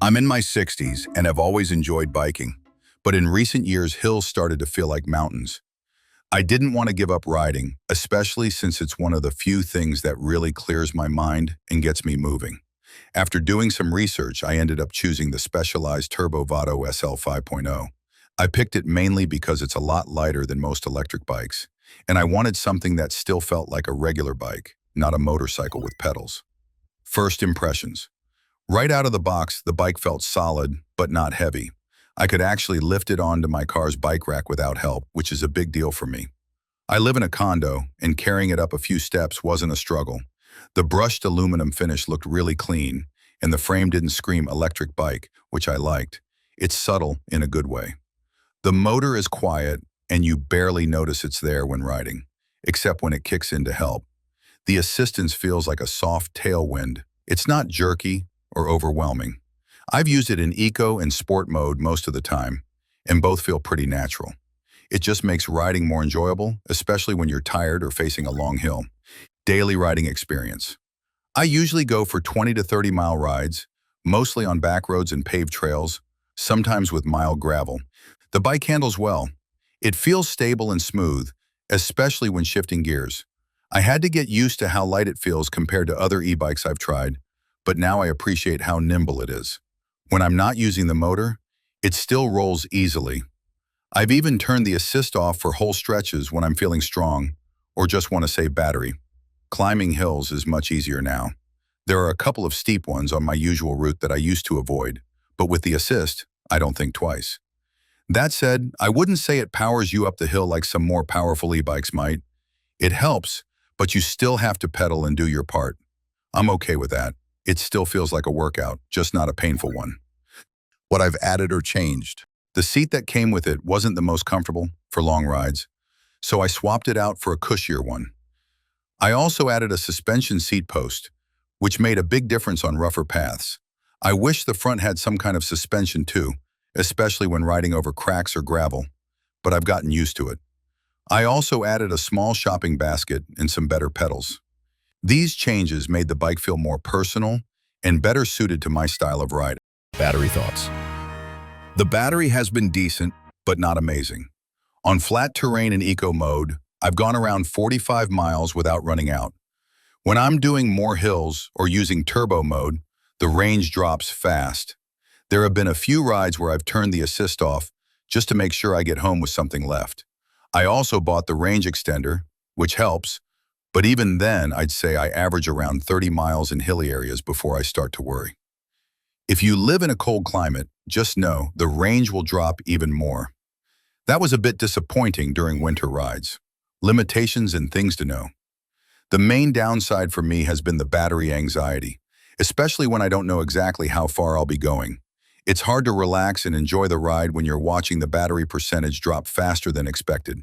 I'm in my 60s and have always enjoyed biking, but in recent years, hills started to feel like mountains. I didn't want to give up riding, especially since it's one of the few things that really clears my mind and gets me moving. After doing some research, I ended up choosing the Specialized Turbo Vado SL 5.0. I picked it mainly because it's a lot lighter than most electric bikes, and I wanted something that still felt like a regular bike, not a motorcycle with pedals. First impressions. Right out of the box, the bike felt solid, but not heavy. I could actually lift it onto my car's bike rack without help, which is a big deal for me. I live in a condo, and carrying it up a few steps wasn't a struggle. The brushed aluminum finish looked really clean, and the frame didn't scream electric bike, which I liked. It's subtle in a good way. The motor is quiet, and you barely notice it's there when riding, except when it kicks in to help. The assistance feels like a soft tailwind. It's not jerky or overwhelming. I've used it in eco and sport mode most of the time, and both feel pretty natural. It just makes riding more enjoyable, especially when you're tired or facing a long hill. Daily riding experience. I usually go for 20 to 30 mile rides, mostly on back roads and paved trails, sometimes with mild gravel. The bike handles well. It feels stable and smooth, especially when shifting gears. I had to get used to how light it feels compared to other e-bikes I've tried, but now I appreciate how nimble it is. When I'm not using the motor, it still rolls easily. I've even turned the assist off for whole stretches when I'm feeling strong or just want to save battery. Climbing hills is much easier now. There are a couple of steep ones on my usual route that I used to avoid, but with the assist, I don't think twice. That said, I wouldn't say it powers you up the hill like some more powerful e-bikes might. It helps, but you still have to pedal and do your part. I'm okay with that. It still feels like a workout, just not a painful one. What I've added or changed. The seat that came with it wasn't the most comfortable for long rides, so I swapped it out for a cushier one. I also added a suspension seat post, which made a big difference on rougher paths. I wish the front had some kind of suspension too, especially when riding over cracks or gravel, but I've gotten used to it. I also added a small shopping basket and some better pedals. These changes made the bike feel more personal and better suited to my style of riding. Battery thoughts. The battery has been decent, but not amazing. On flat terrain and eco mode, I've gone around 45 miles without running out. When I'm doing more hills or using turbo mode, the range drops fast. There have been a few rides where I've turned the assist off just to make sure I get home with something left. I also bought the range extender, which helps, but even then, I'd say I average around 30 miles in hilly areas before I start to worry. If you live in a cold climate, just know the range will drop even more. That was a bit disappointing during winter rides. Limitations and things to know. The main downside for me has been the battery anxiety, especially when I don't know exactly how far I'll be going. It's hard to relax and enjoy the ride when you're watching the battery percentage drop faster than expected.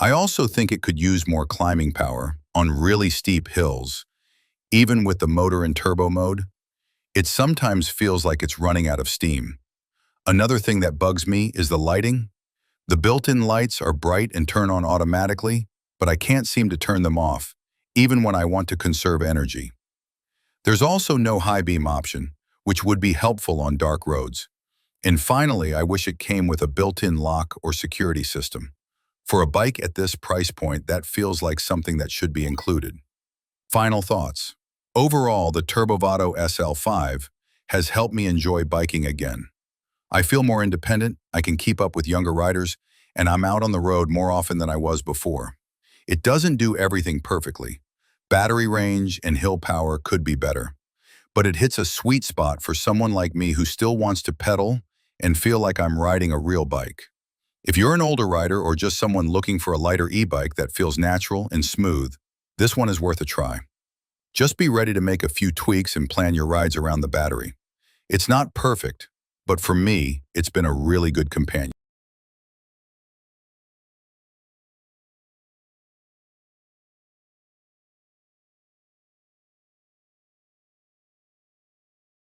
I also think it could use more climbing power on really steep hills. Even with the motor in turbo mode, it sometimes feels like it's running out of steam. Another thing that bugs me is the lighting. The built-in lights are bright and turn on automatically, but I can't seem to turn them off, even when I want to conserve energy. There's also no high beam option, which would be helpful on dark roads. And finally, I wish it came with a built-in lock or security system. For a bike at this price point, that feels like something that should be included. Final thoughts. Overall, the Turbo Vado SL5 has helped me enjoy biking again. I feel more independent, I can keep up with younger riders, and I'm out on the road more often than I was before. It doesn't do everything perfectly. Battery range and hill power could be better, but it hits a sweet spot for someone like me who still wants to pedal and feel like I'm riding a real bike. If you're an older rider or just someone looking for a lighter e-bike that feels natural and smooth, this one is worth a try. Just be ready to make a few tweaks and plan your rides around the battery. It's not perfect, but for me, it's been a really good companion.